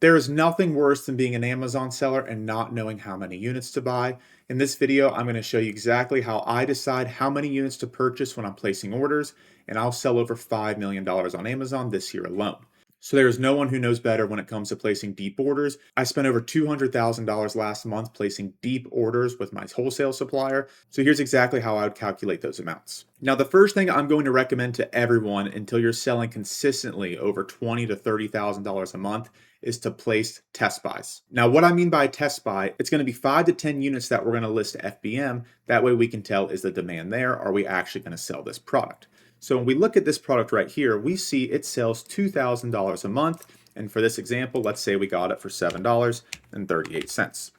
There is nothing worse than being an Amazon seller and not knowing how many units to buy. In this video, I'm going to show you exactly how I decide how many units to purchase when I'm placing orders, and I'll sell over $5 million on Amazon this year alone. So there is no one who knows better when it comes to placing deep orders. I spent over $200,000 last month placing deep orders with my wholesale supplier. So here's exactly how I would calculate those amounts. Now, the first thing I'm going to recommend to everyone until you're selling consistently over $20,000 to $30,000 a month is to place test buys. Now, what I mean by test buy, it's going to be 5 to 10 units that we're going to list to FBM. That way we can tell, is the demand there? Are we actually going to sell this product? So when we look at this product right here, we see it sells $2,000 a month. And for this example, let's say we got it for $7.38.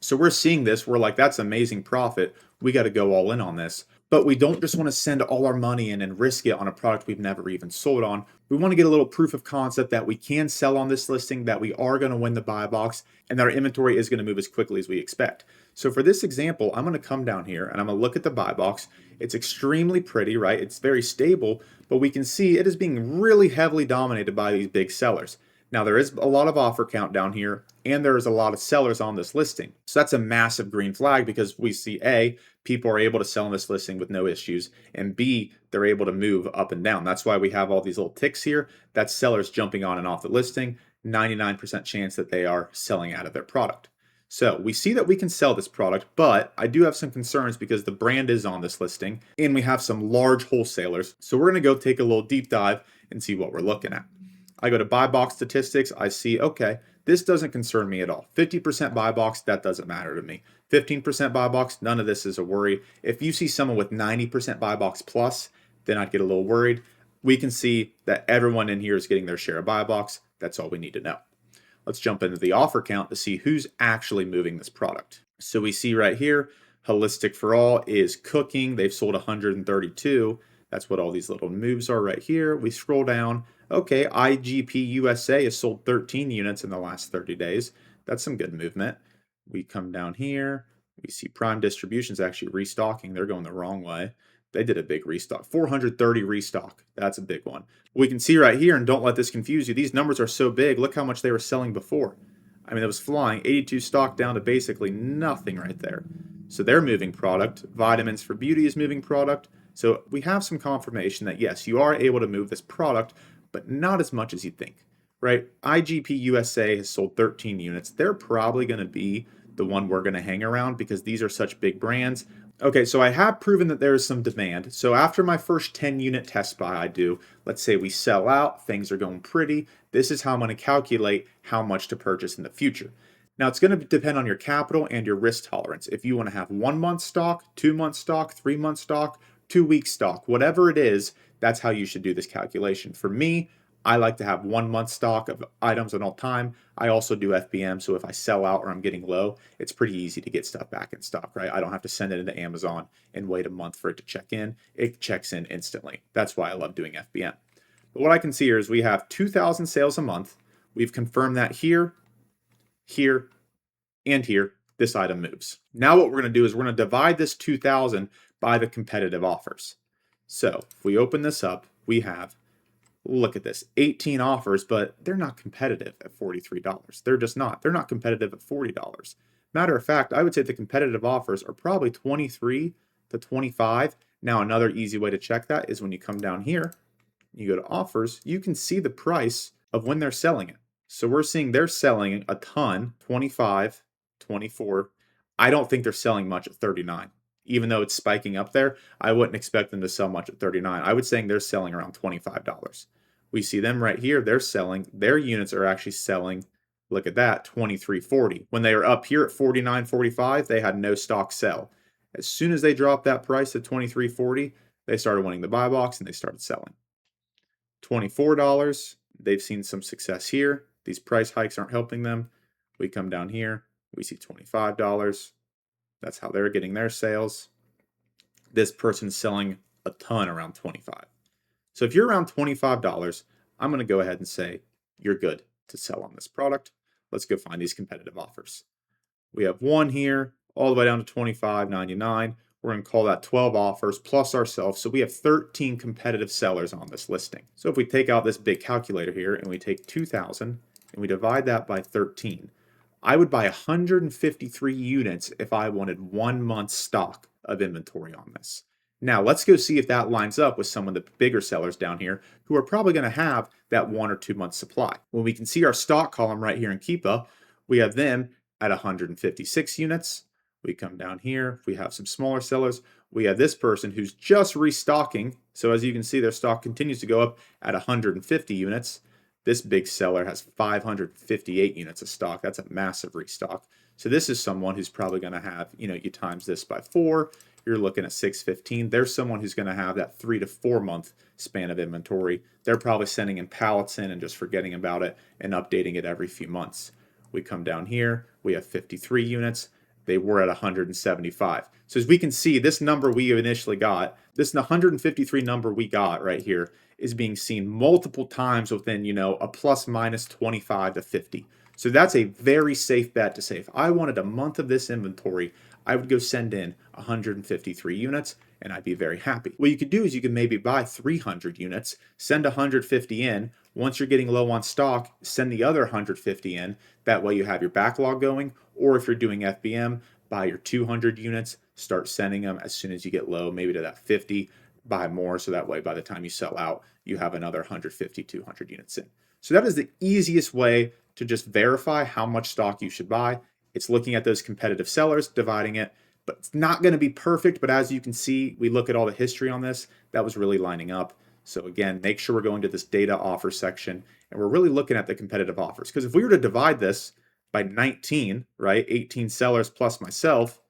So we're seeing this, we're like, that's amazing profit. We got to go all in on this. But we don't just want to send all our money in and risk it on a product we've never even sold on. We want to get a little proof of concept that we can sell on this listing, that we are going to win the buy box, and that our inventory is going to move as quickly as we expect. So for this example, I'm going to come down here and I'm going to look at the buy box. It's extremely pretty, right? It's very stable, but we can see it is being really heavily dominated by these big sellers. Now, there is a lot of offer count down here, and there is a lot of sellers on this listing. So that's a massive green flag because we see A, people are able to sell on this listing with no issues, and B, they're able to move up and down. That's why we have all these little ticks here. That's sellers jumping on and off the listing, 99% chance that they are selling out of their product. So we see that we can sell this product, but I do have some concerns because the brand is on this listing, and we have some large wholesalers. So we're going to go take a little deep dive and see what we're looking at. I go to buy box statistics. I see, okay, this doesn't concern me at all. 50% buy box, that doesn't matter to me. 15% buy box, none of this is a worry. If you see someone with 90% buy box plus, then I'd get a little worried. We can see that everyone in here is getting their share of buy box. That's all we need to know. Let's jump into the offer count to see who's actually moving this product. So we see right here, Holistic for All is cooking. They've sold 132. That's what all these little moves are right here. We scroll down. Okay, IGP USA has sold 13 units in the last 30 days. That's some good movement. We come down here. We see Prime Distribution's actually restocking. They're going the wrong way. They did a big restock. 430 restock. That's a big one. We can see right here, and don't let this confuse you, these numbers are so big. Look how much they were selling before. I mean, it was flying. 82 stock down to basically nothing right there. So they're moving product. Vitamins for Beauty is moving product. So we have some confirmation that, yes, you are able to move this product, but not as much as you think, right? IGP USA has sold 13 units. They're probably going to be the one we're going to hang around because these are such big brands. Okay, so I have proven that there is some demand. So after my first 10 unit test buy I do, let's say we sell out, things are going pretty. This is how I'm going to calculate how much to purchase in the future. Now, it's going to depend on your capital and your risk tolerance. If you want to have 1 month stock, 2 month stock, 3 month stock, 2 week stock, whatever it is, that's how you should do this calculation. For me, I like to have 1 month stock of items at all time. I also do FBM, so if I sell out or I'm getting low, it's pretty easy to get stuff back in stock, right? I don't have to send it into Amazon and wait a month for it to check in. It checks in instantly. That's why I love doing FBM. But what I can see here is we have 2,000 sales a month. We've confirmed that here, here, and here, this item moves. Now what we're going to do is we're going to divide this 2,000 by the competitive offers. So if we open this up, we have, look at this, 18 offers, but they're not competitive at $43. They're just not. They're not competitive at $40. Matter of fact, I would say the competitive offers are probably 23 to 25. Now, another easy way to check that is when you come down here, you go to offers, you can see the price of when they're selling it. So we're seeing they're selling a ton, 25, 24. I don't think they're selling much at 39. Even though it's spiking up there, I wouldn't expect them to sell much at 39. I would say they're selling around $25. We see them right here. They're selling, their units are actually selling, look at that, $23.40. When they were up here at $49.45, they had no stock sell. As soon as they dropped that price to $23.40, they started winning the buy box and they started selling. $24, they've seen some success here. These price hikes aren't helping them. We come down here, we see $25. That's how they're getting their sales. This person's selling a ton around 25. So if you're around $25, I'm going to go ahead and say you're good to sell on this product. Let's go find these competitive offers. We have one here all the way down to $25.99. We're going to call that 12 offers plus ourselves. So we have 13 competitive sellers on this listing. So if we take out this big calculator here and we take 2,000 and we divide that by 13, I would buy 153 units if I wanted 1 month's stock of inventory on this. Now, let's go see if that lines up with some of the bigger sellers down here who are probably going to have that 1 or 2 month supply. When we can see our stock column right here in Keepa, we have them at 156 units. We come down here, we have some smaller sellers. We have this person who's just restocking. So as you can see, their stock continues to go up at 150 units. This big seller has 558 units of stock. That's a massive restock. So this is someone who's probably going to have, you times this by 4, you're looking at 615. There's someone who's going to have that 3 to 4 month span of inventory. They're probably sending in pallets in and just forgetting about it and updating it every few months. We come down here, we have 53 units. They were at 175. So as we can see, this number we initially got, this 153 number we got right here, is being seen multiple times within, a plus minus 25 to 50. So that's a very safe bet to say if I wanted a month of this inventory, I would go send in 153 units and I'd be very happy. What you could do is you could maybe buy 300 units, send 150 in. Once you're getting low on stock, send the other 150 in. That way you have your backlog going. Or if you're doing FBM, buy your 200 units, start sending them as soon as you get low, maybe to that 50, buy more. So that way by the time you sell out, you have another 150, 200 units in. So that is the easiest way to just verify how much stock you should buy. It's looking at those competitive sellers, dividing it, but it's not going to be perfect. But as you can see, we look at all the history on this, that was really lining up. So again, make sure we're going to this data offer section and we're really looking at the competitive offers. Because if we were to divide this by 19, right, 18 sellers plus myself,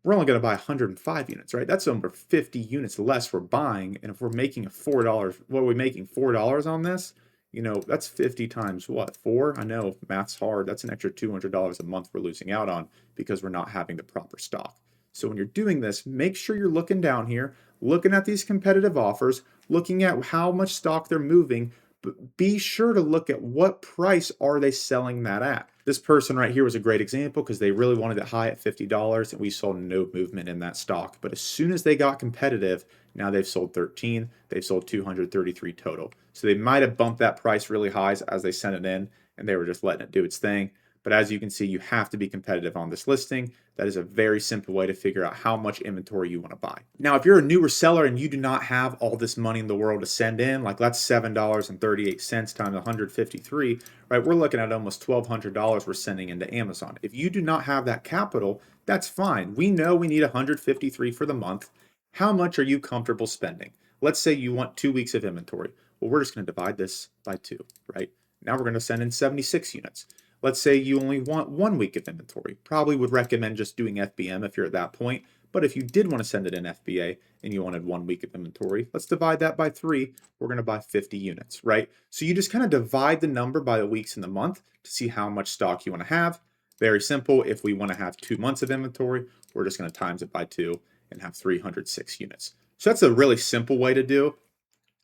we're only going to buy 105 units, right? That's over 50 units less we're buying. And if we're making a $4, what are we making? $4 on this? That's 50 times what? 4? I know math's hard. That's an extra $200 a month we're losing out on because we're not having the proper stock. So when you're doing this, make sure you're looking down here, looking at these competitive offers, looking at how much stock they're moving, but be sure to look at what price are they selling that at. This person right here was a great example because they really wanted it high at $50 and we saw no movement in that stock. But as soon as they got competitive, now they've sold 13, they've sold 233 total. So they might have bumped that price really high as they sent it in and they were just letting it do its thing. But as you can see, you have to be competitive on this listing. That is a very simple way to figure out how much inventory you want to buy. Now, if you're a newer seller and you do not have all this money in the world to send in, like that's $7.38 times 153, right? We're looking at almost $1,200 we're sending into Amazon. If you do not have that capital, that's fine. We know we need 153 for the month. How much are you comfortable spending? Let's say you want 2 weeks of inventory. Well, we're just going to divide this by 2, right? Now we're going to send in 76 units. Let's say you only want 1 week of inventory. Probably would recommend just doing FBM if you're at that point. But if you did want to send it in FBA and you wanted 1 week of inventory, let's divide that by 3. We're going to buy 50 units, right? So you just kind of divide the number by the weeks in the month to see how much stock you want to have. Very simple. If we want to have 2 months of inventory, we're just going to times it by 2 and have 306 units. So that's a really simple way to do.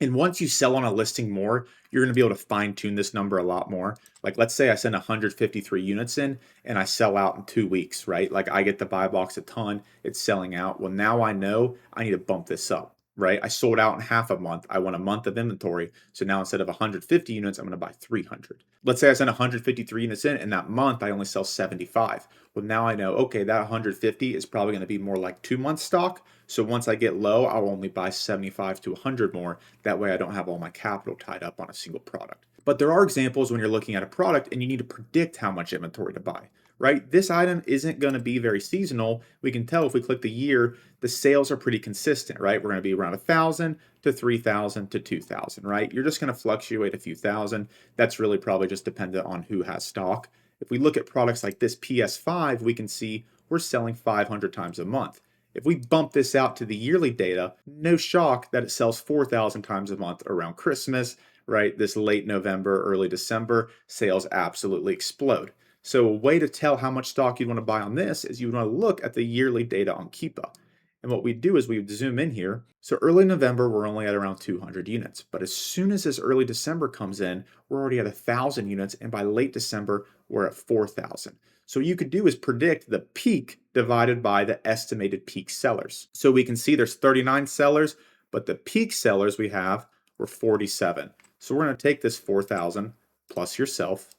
And once you sell on a listing more, you're going to be able to fine tune this number a lot more. Like let's say I send 153 units in and I sell out in 2 weeks, right? Like I get the buy box a ton, it's selling out. Well, now I know I need to bump this up, right? I sold out in half a month. I want a month of inventory. So now instead of 150 units, I'm going to buy 300. Let's say I send 153 units in and that month I only sell 75. Well, now I know, okay, that 150 is probably going to be more like 2 months stock. So once I get low, I'll only buy 75 to 100 more. That way I don't have all my capital tied up on a single product. But there are examples when you're looking at a product and you need to predict how much inventory to buy, right? This item isn't going to be very seasonal. We can tell if we click the year, the sales are pretty consistent, right? We're going to be around 1,000 to 3,000 to 2,000, right? You're just going to fluctuate a few thousand. That's really probably just dependent on who has stock. If we look at products like this PS5, we can see we're selling 500 times a month. If we bump this out to the yearly data, no shock that it sells 4,000 times a month around Christmas, right? This late November, early December, sales absolutely explode. So a way to tell how much stock you want to buy on this is you want to look at the yearly data on Keepa. And what we do is we zoom in here. So early November, we're only at around 200 units. But as soon as this early December comes in, we're already at 1,000 units. And by late December, we're at 4,000. So what you could do is predict the peak divided by the estimated peak sellers. So we can see there's 39 sellers, but the peak sellers we have, were 47. So we're going to take this 4,000 plus yourself.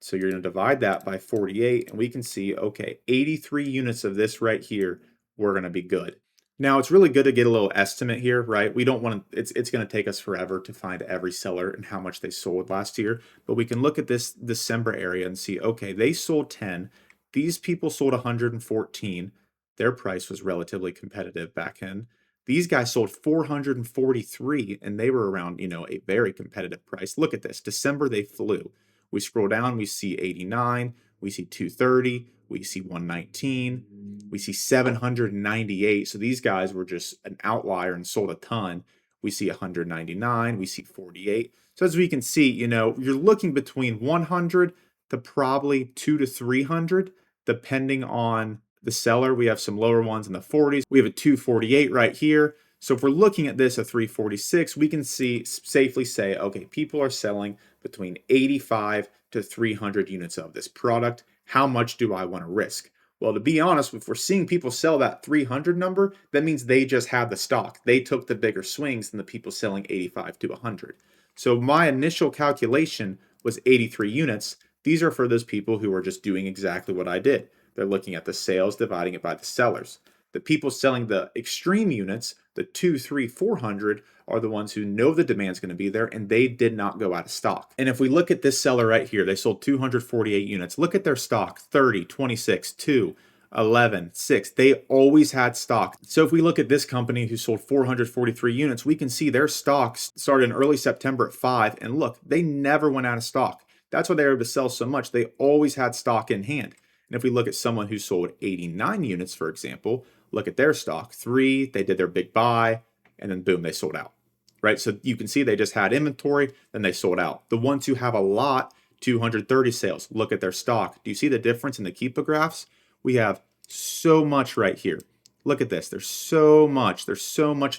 So you're going to divide that by 48, and we can see, okay, 83 units of this right here, we're going to be good. Now, it's really good to get a little estimate here, right? We don't want to, it's going to take us forever to find every seller and how much they sold last year, but we can look at this December area and see, okay, they sold 10. These people sold 114. Their price was relatively competitive back in. These guys sold 443, and they were around, a very competitive price. Look at this. December, they flew. We scroll down, we see 89, we see 230, we see 119, we see 798. So these guys were just an outlier and sold a ton. We see 199, we see 48. So as we can see, you're looking between 100 to probably 2 to 300, depending on the seller. We have some lower ones in the 40s. We have a 248 right here. So if we're looking at this, a 346, we can safely say, okay, people are selling between 85 to 300 units of this product. How much do I want to risk? Well, to be honest, if we're seeing people sell that 300 number, that means they just have the stock. They took the bigger swings than the people selling 85 to 100. So my initial calculation was 83 units. These are for those people who are just doing exactly what I did. They're looking at the sales, dividing it by the sellers. The people selling the extreme units, the 2, 3, 400, are the ones who know the demand's going to be there, and they did not go out of stock. And if we look at this seller right here, they sold 248 units. Look at their stock: 30, 26, 2, 11, 6. They always had stock. So if we look at this company who sold 443 units, we can see their stocks started in early September at 5, and look, they never went out of stock. That's why they were able to sell so much. They always had stock in hand. And if we look at someone who sold 89 units, for example, look at their stock: 3, they did their big buy, and then boom, they sold out, right? So you can see they just had inventory, then they sold out. The ones who have a lot, 230 sales, look at their stock. Do you see the difference in the Keepa graphs? We have so much right here. Look at this. There's so much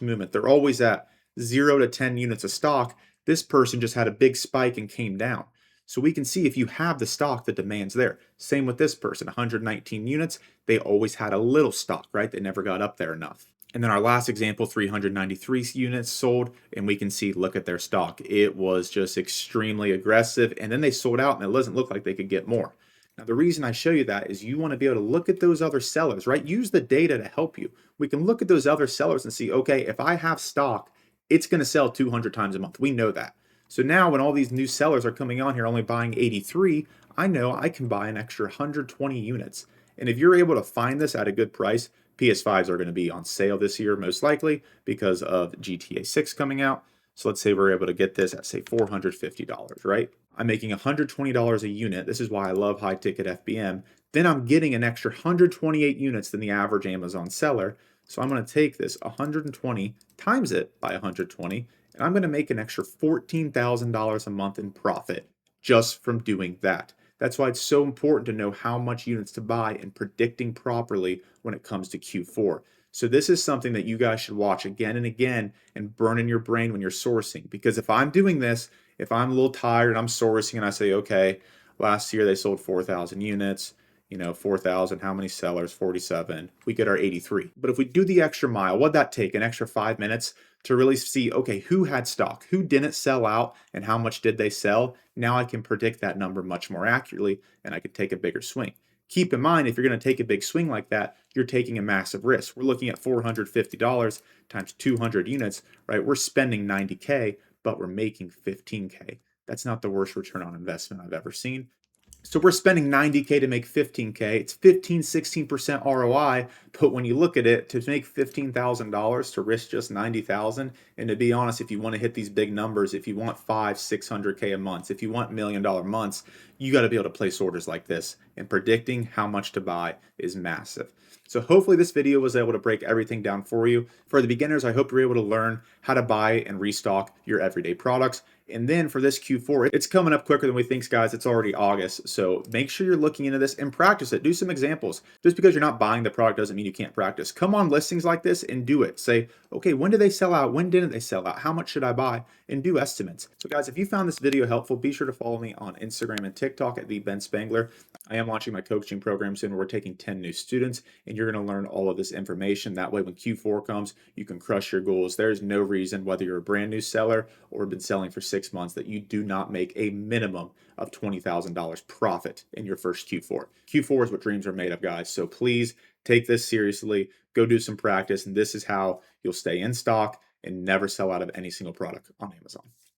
movement. They're always at 0 to 10 units of stock. This person just had a big spike and came down. So we can see if you have the stock, the demand's there. Same with this person, 119 units. They always had a little stock, right? They never got up there enough. And then our last example, 393 units sold, and we can see, look at their stock. It was just extremely aggressive, and then they sold out, and it doesn't look like they could get more. Now, the reason I show you that is you want to be able to look at those other sellers, right? Use the data to help you. We can look at those other sellers and see, okay, if I have stock, it's going to sell 200 times a month. We know that. So now when all these new sellers are coming on here only buying 83, I know I can buy an extra 120 units. And if you're able to find this at a good price, PS5s are going to be on sale this year most likely because of GTA 6 coming out. So let's say we're able to get this at, say, $450, right? I'm making $120 a unit. This is why I love high ticket FBM. Then I'm getting an extra 128 units than the average Amazon seller. So I'm going to take this 120 times it by 120, and I'm going to make an extra $14,000 a month in profit just from doing that. That's why it's so important to know how much units to buy and predicting properly when it comes to Q4. So this is something that you guys should watch again and again and burn in your brain when you're sourcing. Because if I'm doing this, if I'm a little tired and I'm sourcing and I say, okay, last year they sold 4,000 units, 4,000, how many sellers? 47. We get our 83. But if we do the extra mile, what'd that take? An extra 5 minutes to really see, okay, who had stock, who didn't sell out, and how much did they sell? Now I can predict that number much more accurately, and I can take a bigger swing. Keep in mind, if you're going to take a big swing like that, you're taking a massive risk. We're looking at $450 times 200 units, right? We're spending 90K, but we're making 15K. That's not the worst return on investment I've ever seen. So we're spending 90K to make 15K. It's 15, 16% ROI. But when you look at it, to make $15,000 to risk just 90,000, and to be honest, if you want to hit these big numbers, if you want 500, 600K a month, if you want $1 million months, you got to be able to place orders like this. And predicting how much to buy is massive. So hopefully this video was able to break everything down for you. For the beginners, I hope you're able to learn how to buy and restock your everyday products. And then for this Q4, it's coming up quicker than we think, guys. It's already August. So make sure you're looking into this and practice it. Do some examples. Just because you're not buying the product doesn't mean you can't practice. Come on listings like this and do it. Say, okay, when did they sell out? When didn't didn't they sell out? How much should I buy? And do estimates. So guys, if you found this video helpful, be sure to follow me on Instagram and TikTok at the Ben Spangler. I am launching my coaching program soon. We're taking 10 new students, and you're going to learn all of this information. That way, when Q4 comes, you can crush your goals. There's no reason, whether you're a brand new seller or been selling for 6 months, that you do not make a minimum of $20,000 profit in your first Q4. Q4 is what dreams are made of, guys. So please take this seriously. Go do some practice, and this is how you'll stay in stock and never sell out of any single product on Amazon.